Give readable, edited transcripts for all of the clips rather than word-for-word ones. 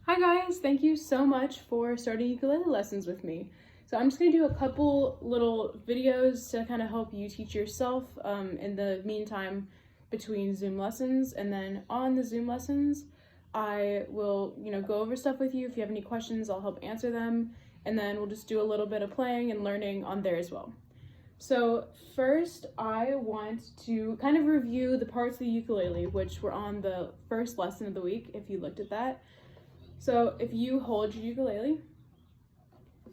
Hi guys, thank you so much for starting ukulele lessons with me. So I'm just going to do a couple little videos to kind of help you teach yourself in the meantime between Zoom lessons, and then on the Zoom lessons I will, go over stuff with you. If you have any questions, I'll help answer them, and then we'll just do a little bit of playing and learning on there as well. So first I want to kind of review the parts of the ukulele which were on the first lesson of the week if you looked at that. So if you hold your ukulele,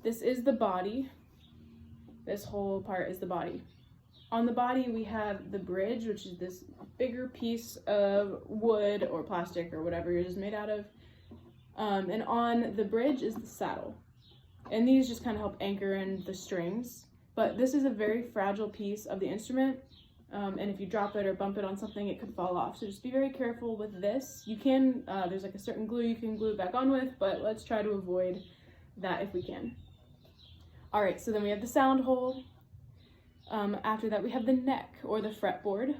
this is the body. This whole part is the body. On the body we have the bridge, which is this bigger piece of wood or plastic or whatever yours is made out of. And on the bridge is the saddle. And these just kind of help anchor in the strings. But this is a very fragile piece of the instrument. And if you drop it or bump it on something, it could fall off. So just be very careful with this. You can, there's like a certain glue you can glue it back on with, but let's try to avoid that if we can. All right, so then we have the sound hole. After that, we have the neck or the fretboard.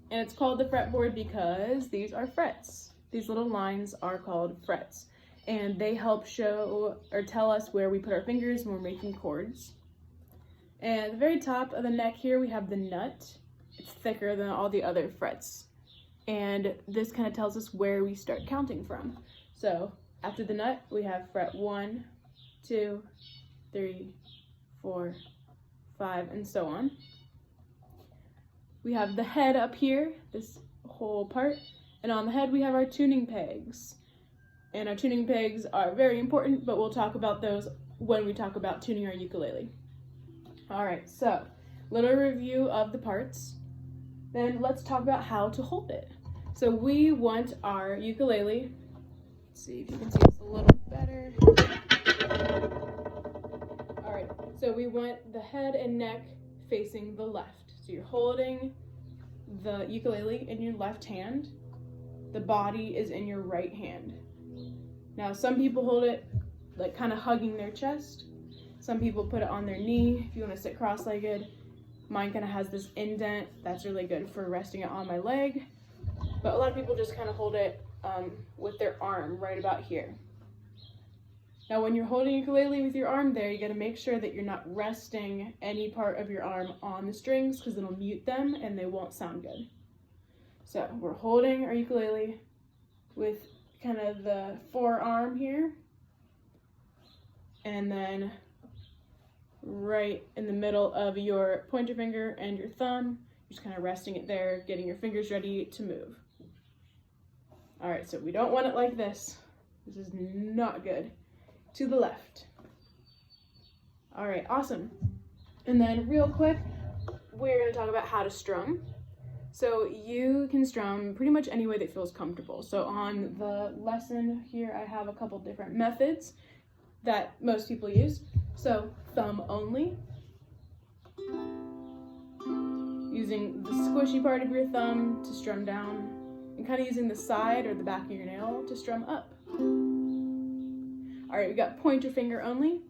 And it's called the fretboard because these are frets. These little lines are called frets. And they help show or tell us where we put our fingers when we're making chords. And at the very top of the neck here, we have the nut. It's thicker than all the other frets. And this kind of tells us where we start counting from. So after the nut, we have fret 1, 2, 3, 4, 5, and so on. We have the head up here, this whole part. And on the head, we have our tuning pegs. And our tuning pegs are very important, but we'll talk about those when we talk about tuning our ukulele. All right, so little review of the parts. Then let's talk about how to hold it. So we want our ukulele, let's see if you can see this a little better. All right, so we want the head and neck facing the left. So you're holding the ukulele in your left hand. The body is in your right hand. Now some people hold it like kind of hugging their chest. Some people put it on their knee if you want to sit cross-legged. Mine kind of has this indent. That's really good for resting it on my leg. But a lot of people just kind of hold it with their arm right about here. Now when you're holding ukulele with your arm there, you got to make sure that you're not resting any part of your arm on the strings because it'll mute them and they won't sound good. So we're holding our ukulele with kind of the forearm here. And then right in the middle of your pointer finger and your thumb, just kind of resting it there, getting your fingers ready to move. All right, so we don't want it like this. This is not good. To the left. All right, awesome. And then real quick, we're gonna talk about how to strum. So you can strum pretty much any way that feels comfortable. So on the lesson here, I have a couple different methods that most people use. So thumb only, using the squishy part of your thumb to strum down, and kind of using the side or the back of your nail to strum up. All right, we got pointer finger only.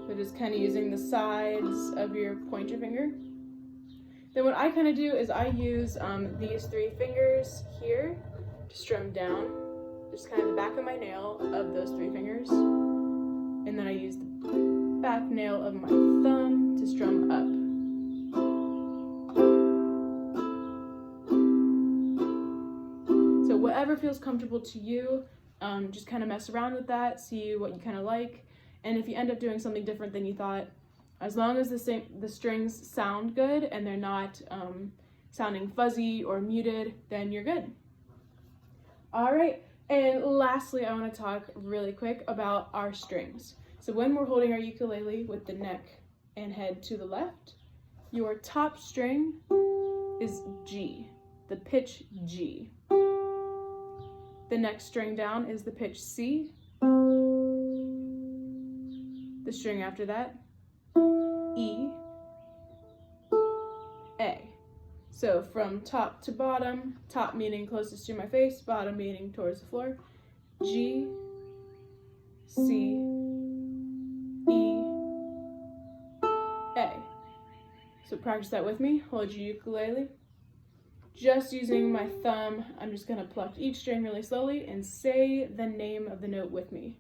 So just kind of using the sides of your pointer finger. Then what I kind of do is I use these 3 fingers here to strum down. Just kind of the back of my nail of those 3 fingers. And then I use the back nail of my thumb to strum up. So whatever feels comfortable to you, just kind of mess around with that, see what you kind of like. And if you end up doing something different than you thought, as long as the strings sound good and they're not sounding fuzzy or muted, then you're good. All right. And lastly, I want to talk really quick about our strings. So when we're holding our ukulele with the neck and head to the left, your top string is G, the pitch G. The next string down is the pitch C. The string after that, E, A. So from top to bottom, top meaning closest to my face, bottom meaning towards the floor, G, C, E, A. So practice that with me. Hold your ukulele. just using my thumb, I'm just going to pluck each string really slowly and say the name of the note with me.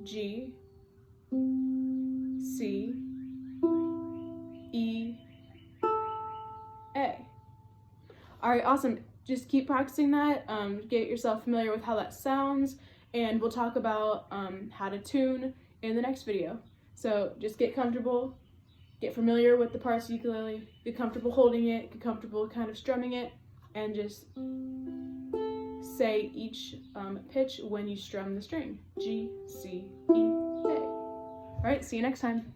G, C, E, A. All right, awesome. Just keep practicing that. Get yourself familiar with how that sounds, and we'll talk about how to tune in the next video. So just get comfortable, get familiar with the parts of the ukulele, get comfortable holding it, get comfortable kind of strumming it, and just say each pitch when you strum the string. G, C, E, A. All right, see you next time.